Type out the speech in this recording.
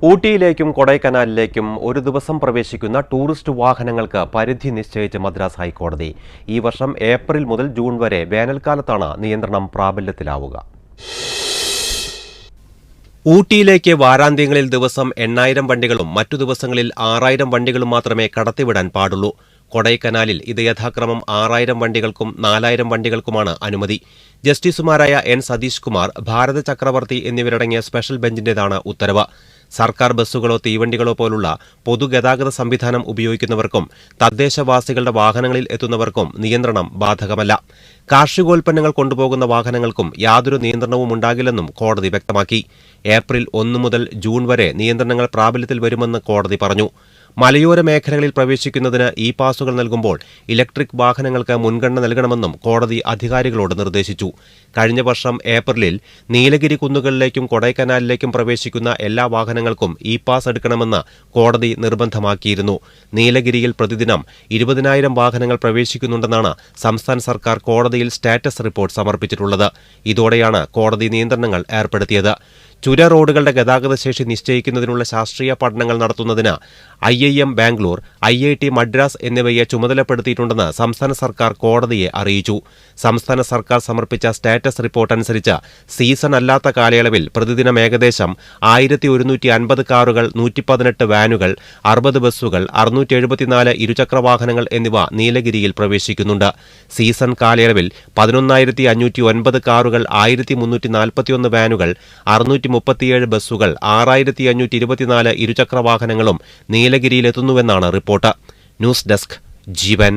ഊട്ടിയിലേക്കും കൊടൈക്കനാലിലേക്കും ഒരു ദിവസം പ്രവേശിക്കുന്ന ടൂറിസ്റ്റ് വാഹനങ്ങൾക്ക് പരിധി നിശ്ചയിച്ച് മദ്രാസ് ഹൈക്കോടതി. ഈ വർഷം ഏപ്രിൽ മുതൽ ജൂൺ വരെ വേനൽക്കാലത്താണ് നിയന്ത്രണം പ്രാബല്യത്തിലാവുക. ഊട്ടിയിലേക്ക് വാരാന്ത്യങ്ങളിൽ ദിവസം 8000 വണ്ടികളും മറ്റു ദിവസങ്ങളിൽ 6000 വണ്ടികളും മാത്രമേ കടത്തിവിടാൻ പാടുള്ളൂ. കൊടൈക്കനാലിൽ ഇത് യഥാക്രമം 6000 വണ്ടികൾക്കും 4000 വണ്ടികൾക്കുമാണ് അനുമതി. ജസ്റ്റിസുമാരായ എൻ സതീഷ് കുമാർ, ഭാരത ചക്രവർത്തി എന്നിവരടങ്ങിയ സ്പെഷ്യൽ ബെഞ്ചിന്റേതാണ് ഉത്തരവ്. സർക്കാർ ബസ്സുകളോ തീവണ്ടികളോ പോലുള്ള പൊതുഗതാഗത സംവിധാനം ഉപയോഗിക്കുന്നവർക്കും തദ്ദേശവാസികളുടെ വാഹനങ്ങളിൽ എത്തുന്നവർക്കും നിയന്ത്രണം ബാധകമല്ല. കാർഷികോൽപ്പന്നങ്ങൾ കൊണ്ടുപോകുന്ന വാഹനങ്ങൾക്കും യാതൊരു നിയന്ത്രണവും ഉണ്ടാകില്ലെന്നും കോടതി വ്യക്തമാക്കി. ഏപ്രിൽ 1 മുതൽ ജൂൺ വരെ നിയന്ത്രണങ്ങൾ പ്രാബല്യത്തിൽ വരുമെന്ന് കോടതി പറഞ്ഞു. മലയോര മേഖലകളിൽ പ്രവേശിക്കുന്നതിന് ഇ പാസുകൾ നൽകുമ്പോൾ ഇലക്ട്രിക് വാഹനങ്ങൾക്ക് മുൻഗണന നൽകണമെന്നും കോടതി അധികാരികളോട് നിർദ്ദേശിച്ചു. കഴിഞ്ഞ വർഷം ഏപ്രിലിൽ നീലഗിരി കുന്നുകളിലേക്കും കൊടൈക്കനാലിലേക്കും പ്രവേശിക്കുന്ന എല്ലാ വാഹനങ്ങൾക്കും ഇ പാസ് എടുക്കണമെന്ന് കോടതി നിർബന്ധമാക്കിയിരുന്നു. നീലഗിരിയിൽ പ്രതിദിനം 20,000 വാഹനങ്ങൾ പ്രവേശിക്കുന്നുണ്ടെന്നാണ് സംസ്ഥാന സർക്കാർ കോടതിയിൽ സ്റ്റാറ്റസ് റിപ്പോർട്ട് സമർപ്പിച്ചിട്ടുള്ളത്. ഇതോടെയാണ് കോടതി നിയന്ത്രണങ്ങൾ ഏർപ്പെടുത്തിയത്. ചുര റോഡുകളുടെ ഗതാഗതശേഷി നിശ്ചയിക്കുന്നതിനുള്ള ശാസ്ത്രീയ പഠനങ്ങൾ നടത്തുന്നതിന് IIM ബാംഗ്ലൂർ, IIT മദ്രാസ് എന്നിവയെ ചുമതലപ്പെടുത്തിയിട്ടുണ്ടെന്ന് സംസ്ഥാന സർക്കാർ കോടതിയെ അറിയിച്ചു. സംസ്ഥാന സർക്കാർ സമർപ്പിച്ച സ്റ്റാറ്റസ് റിപ്പോർട്ട് അനുസരിച്ച് സീസൺ അല്ലാത്ത കാലയളവിൽ പ്രതിദിനം ഏകദേശം 1150 കാറുകൾ, 118 വാനുകൾ, 60 ബസ്സുകൾ, 674 ഇരുചക്രവാഹനങ്ങൾ എന്നിവ നീലഗിരിയിൽ പ്രവേശിക്കുന്നുണ്ട്. സീസൺ കാലയളവിൽ 11,509 കാറുകൾ, 1,341 വാനുകൾ, 637 ബസ്സുകൾ, 6,524 ഇരുചക്രവാഹനങ്ങളും നീലഗിരിയിലെത്തുന്നുവെന്നാണ് റിപ്പോർട്ട്. ന്യൂസ് ഡെസ്ക്, ജീവൻ.